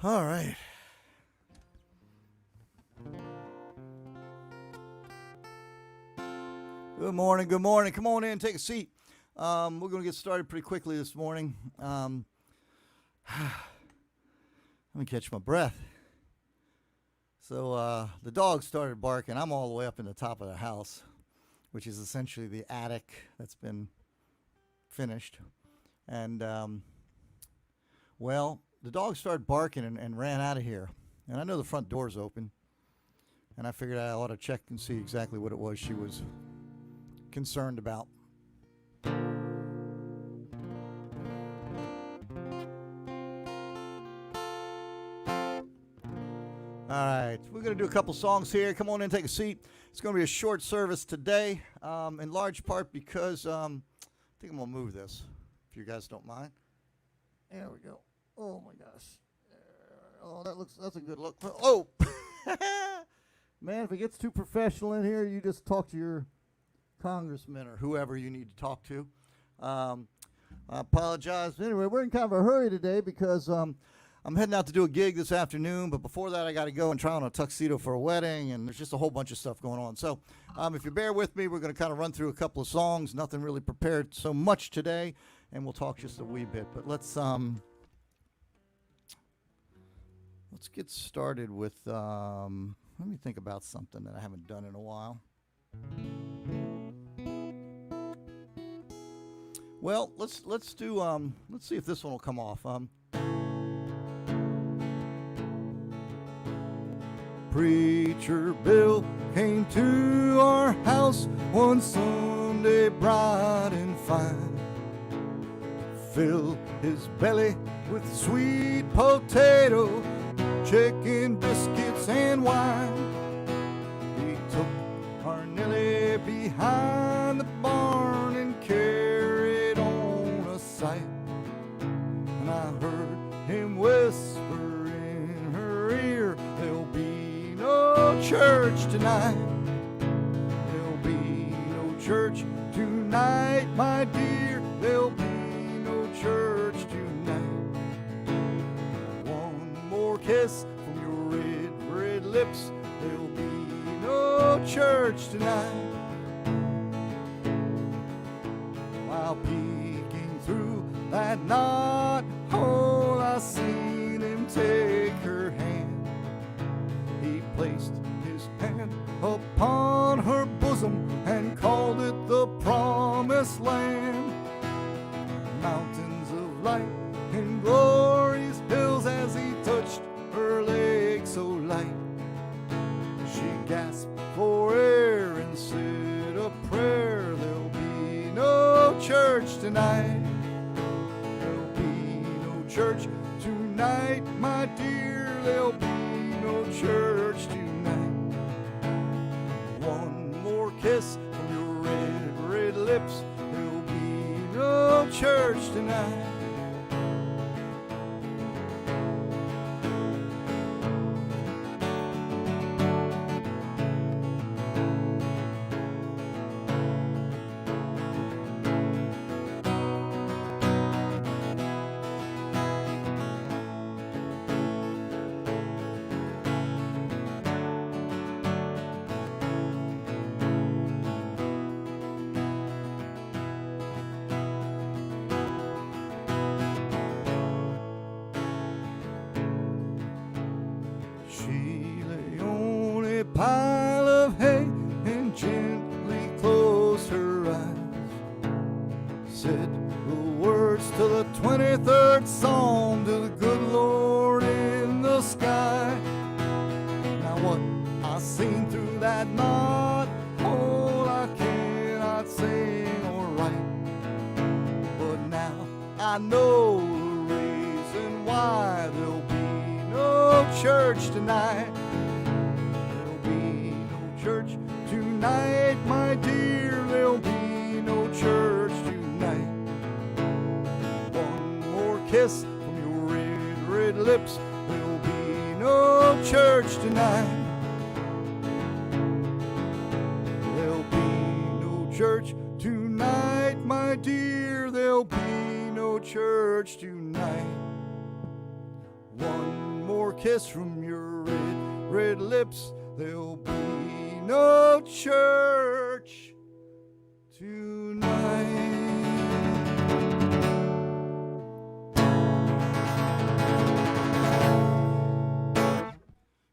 All right. Good morning. Good morning. Come on in, take a seat. We're going to get started pretty quickly this morning. Let me catch my breath. So the dog started barking. I'm all the way up in the top of the house, which is essentially the attic that's been finished. And, well, the dog started barking and ran out of here. And I know the front door's open. And I figured I ought to check and see exactly what it was she was concerned about. All right, we're going to do a couple songs here. Come on in, take a seat. It's going to be a short service today, in large part because I think I'm going to move this, if you guys don't mind. There we go. Oh, my gosh. Oh, that's a good look. Oh! Man, if it gets too professional in here, you just talk to your congressman or whoever you need to talk to. I apologize. Anyway, we're in kind of a hurry today because I'm heading out to do a gig this afternoon, but before that I got to go and try on a tuxedo for a wedding, and there's just a whole bunch of stuff going on. So if you bear with me, we're going to kind of run through a couple of songs. Nothing really prepared so much today, and we'll talk just a wee bit. But let's get started with, let me think about something that I haven't done in a while. Well, let's do, let's see if this one will come off. Preacher Bill came to our house one Sunday bright and fine, filled his belly with sweet potato, chicken biscuits and wine. He took our Nellie behind the barn and carried on a sight, and I heard him whisper in her ear, "There'll be no church tonight. There'll be no church tonight, my dear. There'll be no church tonight. One more kiss from your red, red lips. There'll be no church tonight." While peeking through that knot hole, I seen him take her hand. He placed his hand upon her bosom and called it the Promised Land. Mountains of light and glorious hills as he touched her leg so light. She gasped for air and said a prayer. There'll be no church tonight. There'll be no church tonight, my dear. There'll be no church tonight. One more kiss from your red, red lips. There'll be no church tonight. She lay on a pile of hay and gently closed her eyes, said the words to the 23rd Psalm to the good Lord in the sky. Now what I seen through that knot hole I cannot sing or write, but now I know the reason why. There'll be no church tonight. There'll be no church tonight, my dear. There'll be no church tonight. One more kiss from your red, red lips. There'll be no church tonight. There'll be no church tonight, my dear. There'll be no church tonight. One more more kiss from your red, red lips, there'll be no church tonight.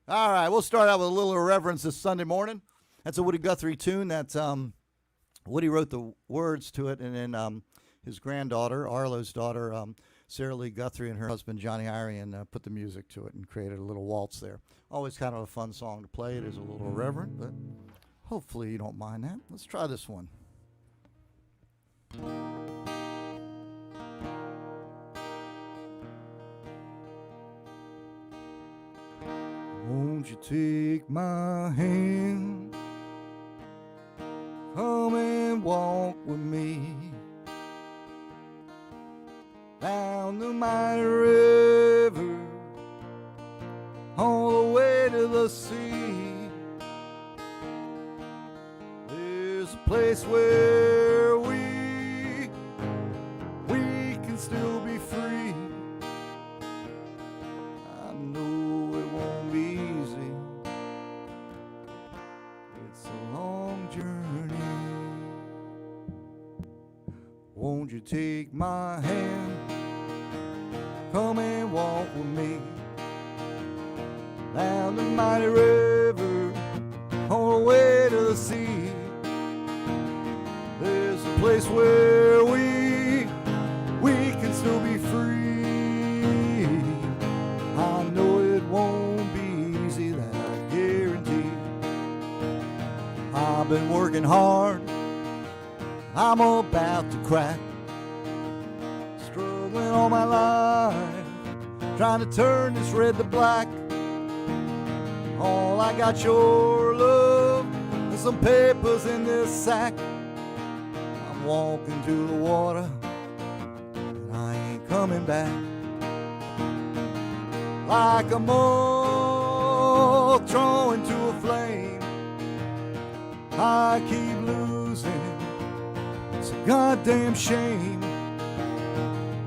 All right, we'll start out with a little irreverence this Sunday morning. That's a Woody Guthrie tune. That's Woody wrote the words to it, and then his granddaughter, Arlo's daughter, Sarah Lee Guthrie, and her husband, Johnny Irian, put the music to it and created a little waltz there. Always kind of a fun song to play. It is a little irreverent, but hopefully you don't mind that. Let's try this one. Won't you take my hand, come and walk with me down the mighty river, all the way to the sea. There's a place where we can still be free. I know it won't be easy. It's a long journey. Won't you take my hand, come and walk with me down the mighty river, all the way to the sea. There's a place where we can still be free. I know it won't be easy, that I guarantee. I've been working hard, I'm about to crack, struggling all my life, trying to turn this red to black. All I got your love and some papers in this sack. I'm walking to the water and I ain't coming back. Like a moth thrown into a flame, I keep losing. It's a goddamn shame.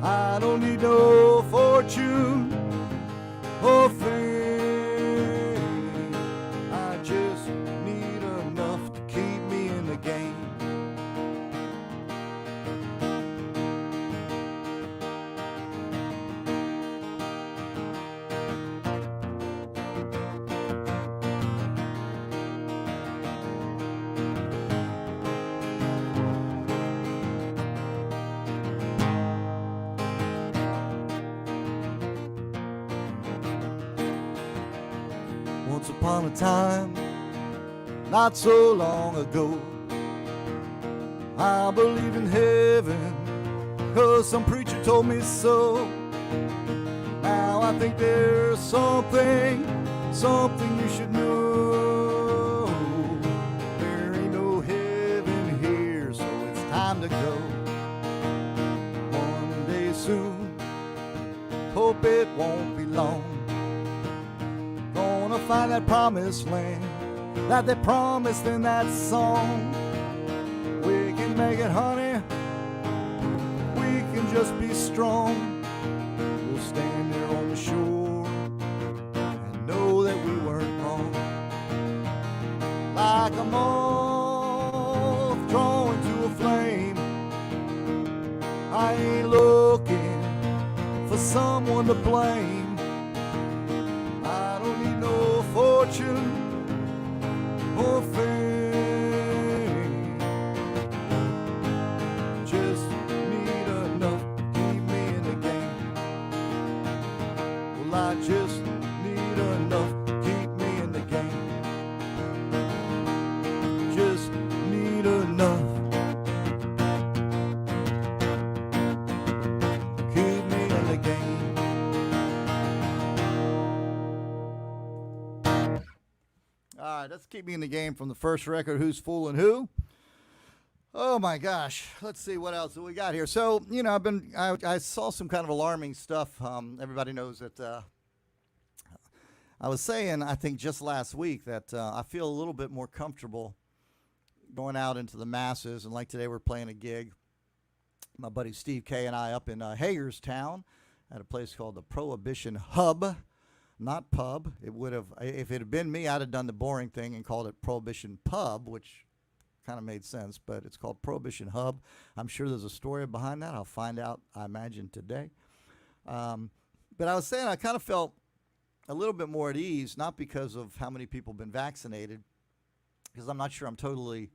I don't need no fortune or fame. I just need enough to keep me in the game. Once upon a time, not so long ago, I believed in heaven, 'cause some preacher told me so. Now I think there's something you should know. There ain't no heaven here, so it's time to go. One day soon, hope it won't be long, gonna find that promised land that they promised in that song. We can make it, honey, we can just be strong. We'll stand there on the shore and know that we weren't wrong. Like a moth drawn to a flame, I ain't looking for someone to blame. Fortune or fame, just need enough to keep me in the game. Well, I just need enough to keep me in the game. Just need enough to keep me in the game. All right, let's keep me in the game from the first record, Who's Foolin' Who? Oh my gosh, let's see what else we got here. So, you know, I saw some kind of alarming stuff. Everybody knows that I was saying, I think just last week, that I feel a little bit more comfortable going out into the masses. And like today, we're playing a gig, my buddy Steve K and I, up in Hagerstown at a place called the Prohibition Hub. not pub. It would have, if it had been me, I'd have done the boring thing and called it Prohibition Pub, which kind of made sense, but it's called Prohibition Hub. I'm sure there's a story behind that. I'll find out, I imagine, today. But I was saying I kind of felt a little bit more at ease, not because of how many people have been vaccinated, because I'm not sure I'm totally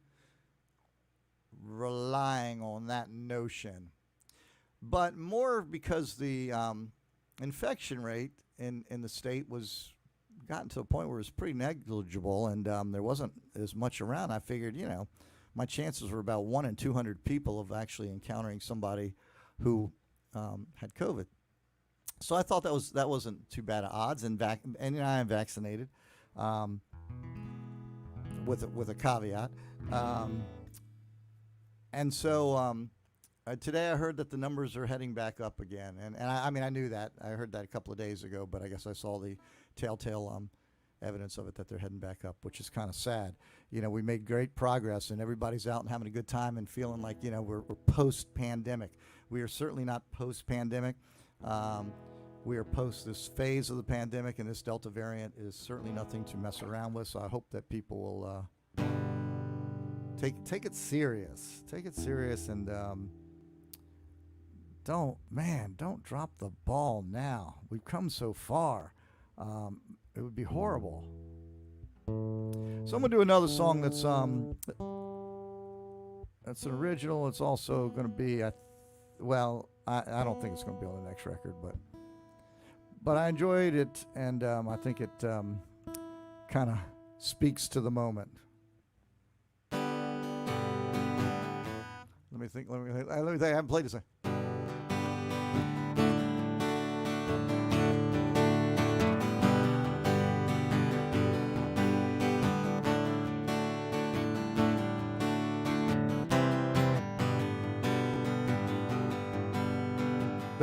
relying on that notion, but more because the infection rate in the state was gotten to a point where it was pretty negligible, and there wasn't as much around. I figured, my chances were about 1 in 200 people of actually encountering somebody who had COVID. So I thought that wasn't too bad of odds, and I am vaccinated, with a caveat, and so today I heard that the numbers are heading back up again, and I mean I knew that. I heard that a couple of days ago, but I guess I saw the telltale evidence of it, that they're heading back up, which is kind of sad. We made great progress, and everybody's out and having a good time and feeling like we're post-pandemic. We are certainly not post-pandemic. We are post this phase of the pandemic, and this Delta variant is certainly nothing to mess around with. So I hope that people will take it serious. Take it serious, and don't drop the ball now. We've come so far. It would be horrible. So I'm gonna do another song that's an original. It's also gonna be I don't think it's gonna be on the next record, but I enjoyed it, and I think it kind of speaks to the moment. Let me think. I haven't played this.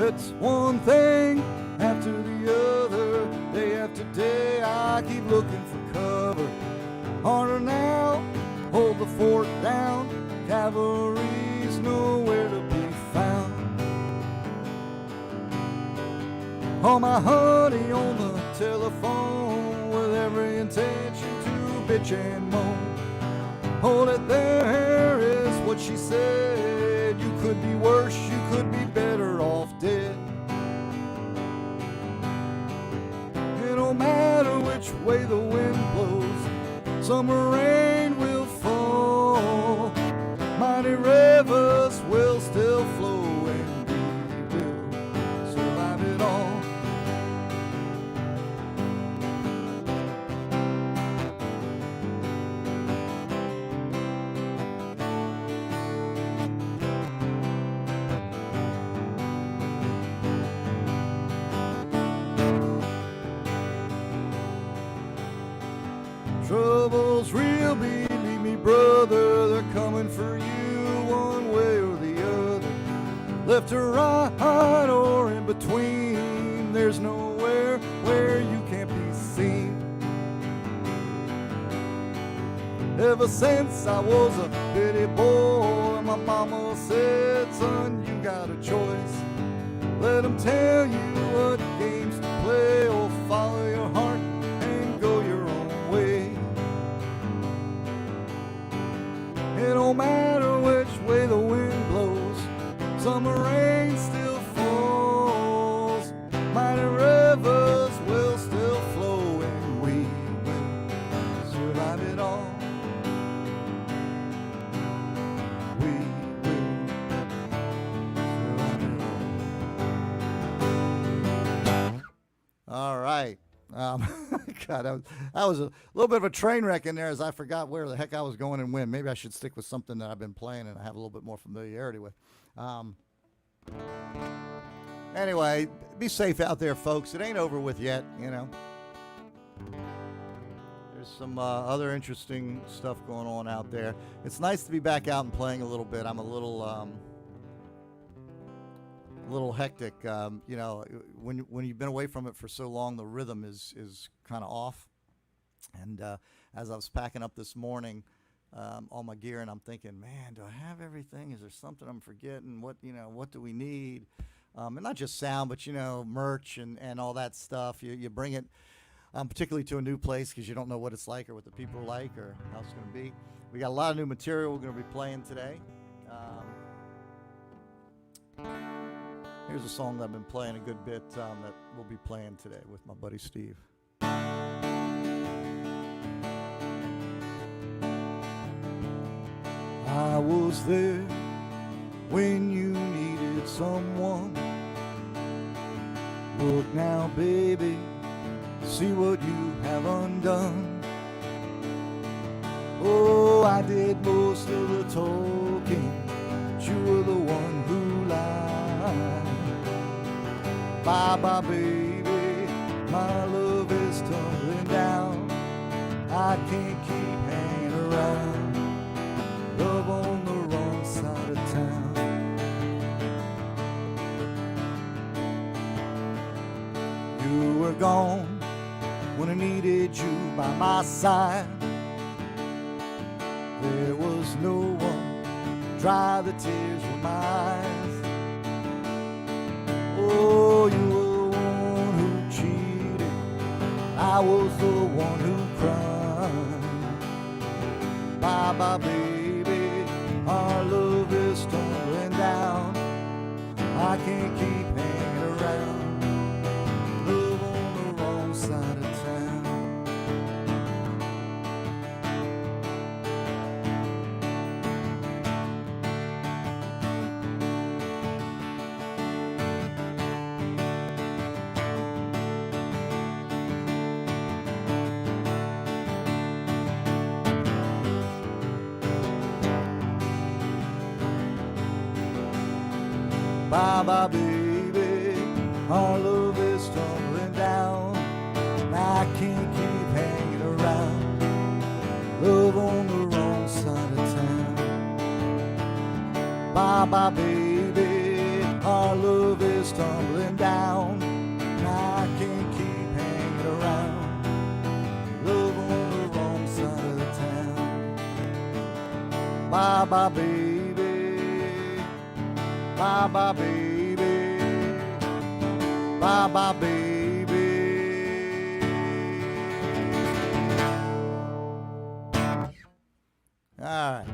It's one thing after the other, day after day I keep looking for cover. Harder now, hold the fort down, cavalry's nowhere to be found. All my honey on the telephone, with every intention to bitch and moan. Hold it there is what she said, you could be worse, you could be better off dead. No matter which way the wind blows, summer rain will fall, mighty rivers will still flow, and we will survive it all. Trouble's real, believe me, brother, they're coming for you one way or the other. Left or right or in between, there's nowhere where you can't be seen. Ever since I was a bitty boy, my mama said, son, you got a choice. Let them tell you what games to play, or follow your heart and go your own way. It don't matter which way the wind blows, summer rain still falls, mighty rivers will still flow, and we will survive it all. We will survive it all. All right. God, that was a little bit of a train wreck in there, as I forgot where the heck I was going and when. Maybe I should stick with something that I've been playing and I have a little bit more familiarity with. Anyway, be safe out there, folks. It ain't over with yet, There's some other interesting stuff going on out there. It's nice to be back out and playing a little bit. I'm a little hectic. When you've been away from it for so long, the rhythm is kind of off. And as I was packing up this morning, all my gear, and I'm thinking, man, do I have everything? Is there something I'm forgetting? What do we need? and not just sound, but merch and all that stuff. You bring it, particularly to a new place because you don't know what it's like or what the people are like or how it's going to be. We got a lot of new material we're going to be playing today. Here's a song that I've been playing a good bit that we'll be playing today with my buddy Steve. I was there when you needed someone. Look now, baby, see what you have undone. Oh, I did most of the talking, but you were the one who lied. Bye-bye, baby, my love is tumbling down. I can't keep hanging around, love on the wrong side of town. You were gone when I needed you by my side. There was no one to dry the tears from my eyes. Oh, you were the one who cheated, I was the one who cried. Bye-bye, baby, our love is tumbling down. I can't keep hanging around, love on the wrong side of town. Bye-bye, baby, our love is tumbling down. I can't keep hanging around, love on the wrong side of town. Bye-bye, baby, our love is tumbling down. I can't keep hanging around, love on the wrong side of town. Bye-bye, baby, bye-bye, baby, bye-bye, baby. All right,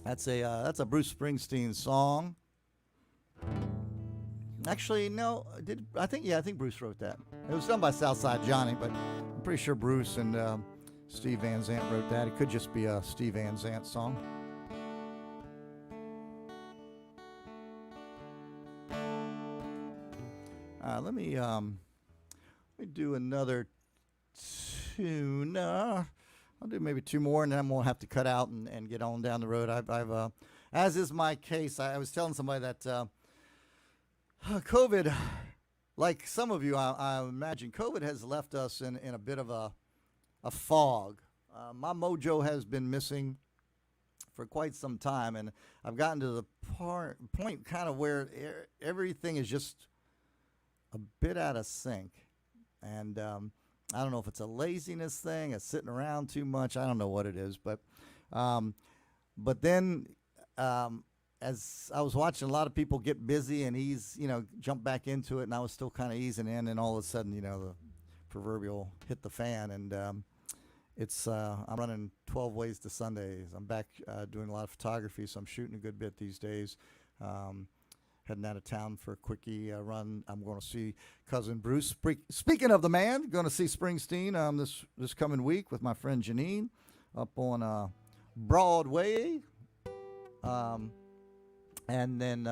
that's a Bruce Springsteen song. Actually, no, I think Bruce wrote that. It was done by Southside Johnny, but I'm pretty sure Bruce and Steve Van Zandt wrote that. It could just be a Steve Van Zandt song. Let me do another tune. I'll do maybe two more, and then I'm gonna have to cut out and get on down the road. I've as is my case. I was telling somebody that COVID, like some of you, I imagine, COVID has left us in a bit of a fog. My mojo has been missing for quite some time, and I've gotten to the point kind of where everything is just a bit out of sync. And I don't know if it's a laziness thing, a sitting around too much. I don't know what it is, but then as I was watching a lot of people get busy and jump back into it, and I was still kind of easing in, and all of a sudden, the proverbial hit the fan, and I'm running 12 Ways to Sundays. I'm back doing a lot of photography, so I'm shooting a good bit these days. Heading out of town for a quickie run. I'm going to see cousin Bruce. Speaking of the man, going to see Springsteen this coming week with my friend Janine up on Broadway. And then,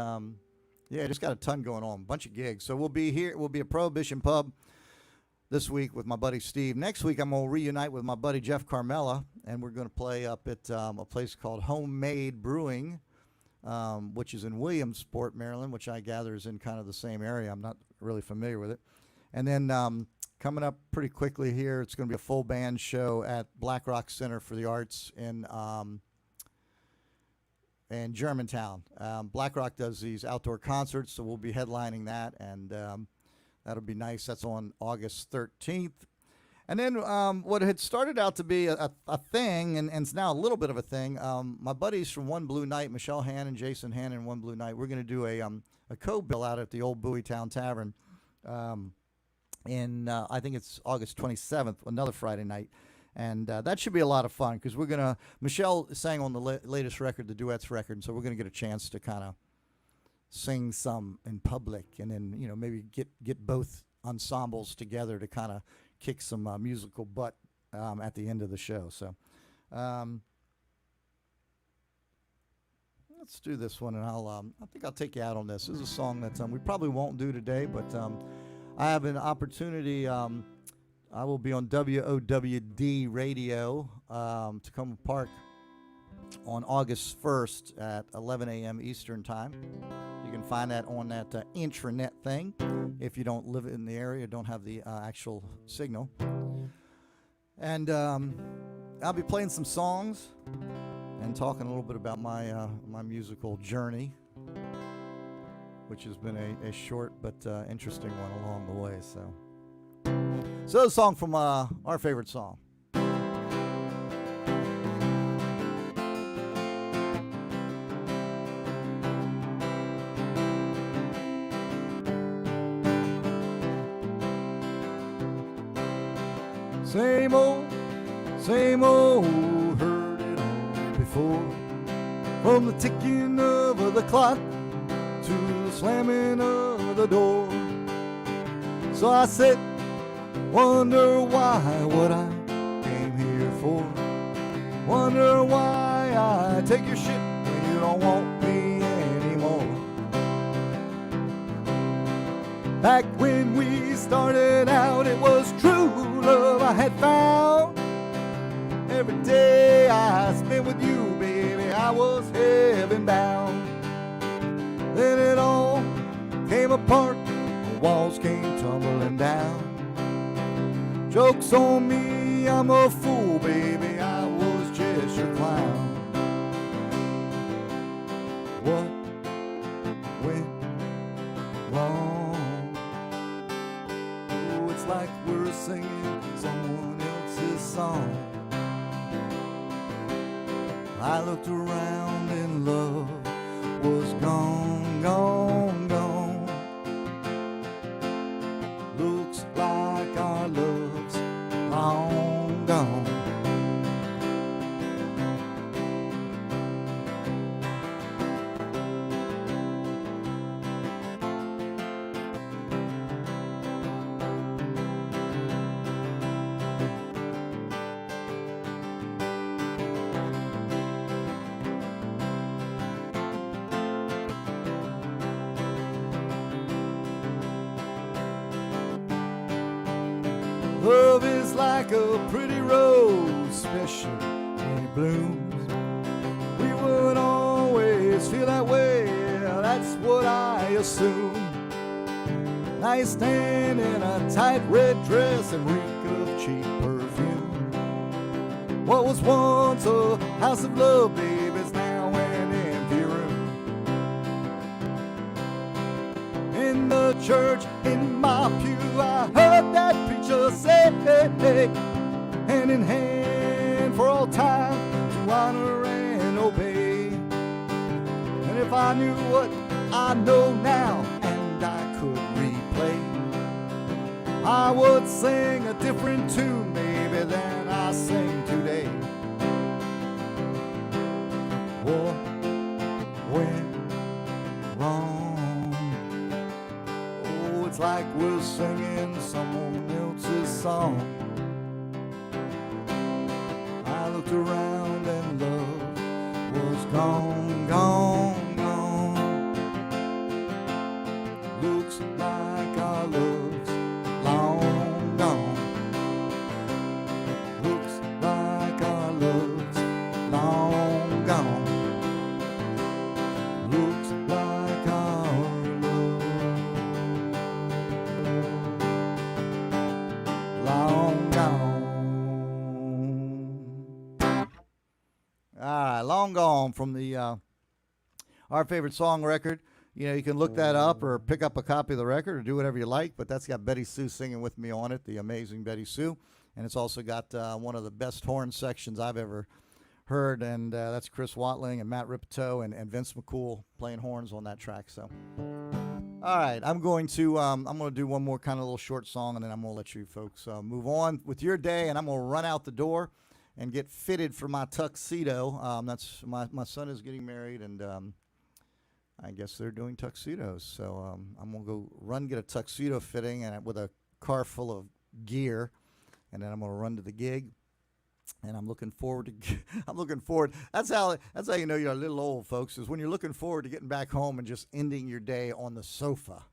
just got a ton going on, a bunch of gigs. So we'll be here. We'll be at Prohibition Pub this week with my buddy Steve. Next week, I'm going to reunite with my buddy Jeff Carmella, and we're going to play up at a place called Homemade Brewing, which is in Williamsport, Maryland, which I gather is in kind of the same area. I'm not really familiar with it. And then coming up pretty quickly here, it's going to be a full band show at Black Rock Center for the Arts in Germantown. Black Rock does these outdoor concerts, so we'll be headlining that, and that'll be nice. That's on August 13th. And then what had started out to be a thing, and it's now a little bit of a thing. My buddies from One Blue Night, Michelle Hannon, Jason Hannon, One Blue Night, we're going to do a co-bill out at the old Bowietown Tavern in I think it's August 27th, another Friday night. And that should be a lot of fun because we're going to, Michelle sang on the latest record, the duets record, and so we're going to get a chance to kind of sing some in public and then, maybe get both ensembles together to kind of kick some musical butt at the end of the show. So let's do this one, and I think I'll take you out on this. This is a song that we probably won't do today, but I have an opportunity. I will be on WOWD radio to Tacoma Park on August 1st at 11 a.m. Eastern Time. You can find that on that intranet thing if you don't live in the area, don't have the actual signal. And I'll be playing some songs and talking a little bit about my musical journey, which has been a short but interesting one along the way. So a song from our favorite song. Same old, heard it all before. From the ticking of the clock to the slamming of the door. So I said, wonder why, what I came here for. Wonder why I take your shit when you don't want me anymore. Back when we started out, it was true love I had found. Every day I spent with you, baby, I was heaven bound. Then it all came apart, the walls came tumbling down. Joke's on me, I'm a fool, baby, I was just your clown. What went wrong? Oh, it's like we're singing someone else's song. I looked around and love was gone, gone, gone. Looks like our love's long gone. Love is like a pretty rose, especially when it blooms. We would always feel that way, that's what I assume. Now you stand in a tight red dress and reek of cheap perfume. What was once a house of love, babe, is now an empty room. In the church, in my pew, I heard that preacher say, hey, hey, hand in hand for all time to honor and obey. And if I knew what I know now and I could replay, I would sing a different tune, maybe, than I sing today. What went wrong? Oh, it's like we're singing someone else's song. I looked around and love was gone, gone, gone. Looks like our love's long gone. Looks like our love's long gone. Looks like our love long gone. All right, Long Gone from the Our Favorite Song record. You can look that up or pick up a copy of the record or do whatever you like, but that's got Betty Sue singing with me on it, the amazing Betty Sue. and it's also got one of the best horn sections I've ever heard, and that's Chris Watling and Matt Ripito and Vince McCool playing horns on that track. So, all right, I'm going to do one more kind of little short song, and then I'm going to let you folks move on with your day, and I'm going to run out the door and get fitted for my tuxedo. That's my son is getting married, and I guess they're doing tuxedos. So I'm going to go get a tuxedo fitting and with a car full of gear, and then I'm going to run to the gig. And I'm looking forward to. I'm looking forward. That's how you know you're a little old, folks. Is when you're looking forward to getting back home and just ending your day on the sofa.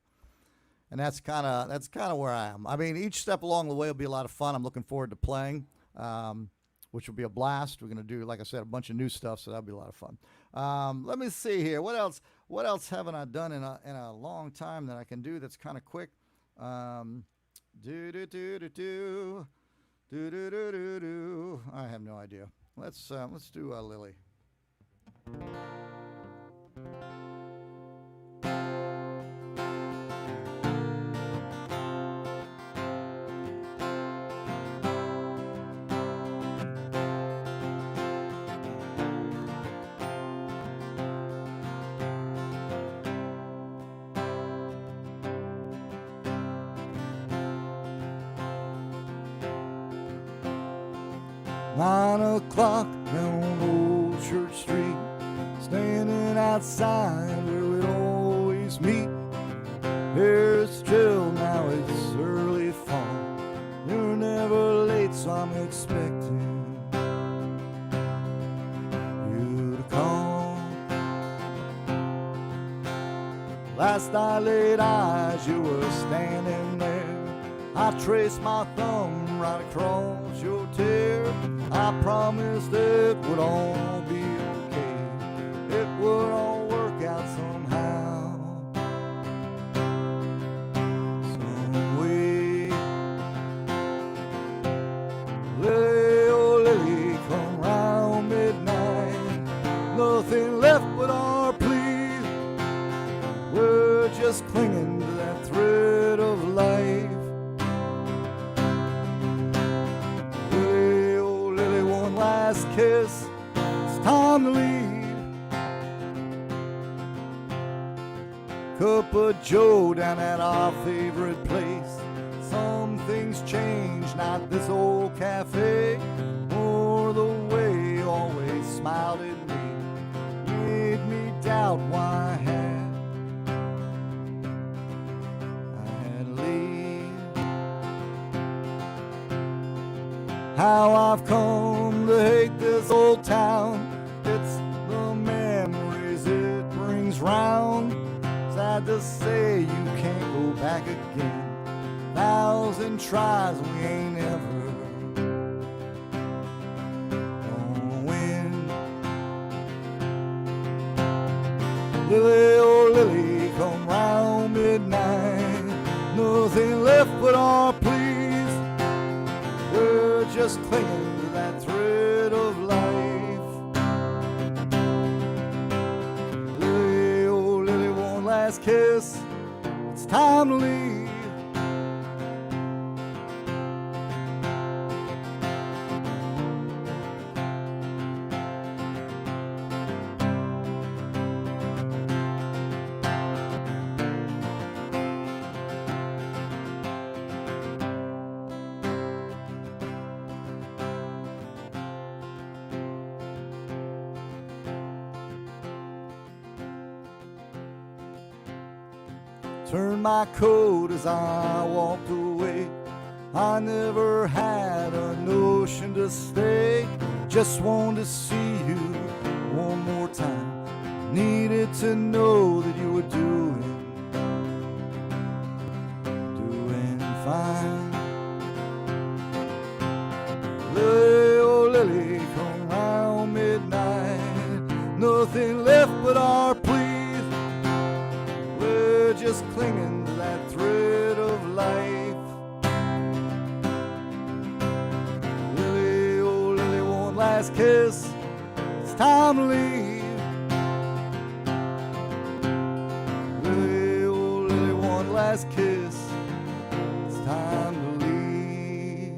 And that's kind of where I am. I mean, each step along the way will be a lot of fun. I'm looking forward to playing, which will be a blast. We're gonna do, like I said, a bunch of new stuff, so that'll be a lot of fun. Let me see here. What else haven't I done in a long time that I can do that's kind of quick? I have no idea. Let's do Lily. Nine o'clock down Old Church Street, standing outside where we'd always meet. Here's chill, now it's early fall. You're never late, so I'm expecting you to call. Last I laid eyes, you were standing there. I traced my thumb right across your tear. I promised it would all be okay. It would all work out somehow, some way. Lily, oh Lily, come round midnight. Nothing left but our pleas. We're just clinging to that thread of life. Last kiss, it's time to leave. Cup of Joe down at our favorite place. Some things change, not this old cafe, or the way you always smiled at me. Made me doubt why I had to leave. How I've come to hate this old town. It's the memories it brings round. Sad to say you can't go back again. 1,000 tries, we ain't ever gonna win. Lily, oh Lily, come round midnight. Nothing left but our pleas. We're just clinging to that thread of life. Lily, oh Lily, one last kiss. It's time to leave. Turned my coat as I walked away. I never had a notion to stay. Just wanted to see you one more time. Needed to know that you were doing fine. Lily, oh Lily, come round midnight. Nothing left but our pleas. We're just clinging to that thread of life. Lily, oh Lily, one last kiss. It's time to leave. Lily, oh Lily, one last kiss. It's time to leave.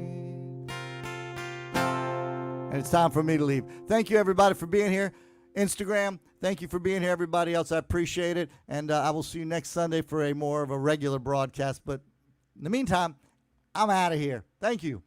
it's time for me to leave. Thank you, everybody, for being here. Instagram, thank you for being here. Everybody else, I appreciate it. And I will see you next Sunday for a more of a regular broadcast. But in the meantime, I'm out of here. Thank you.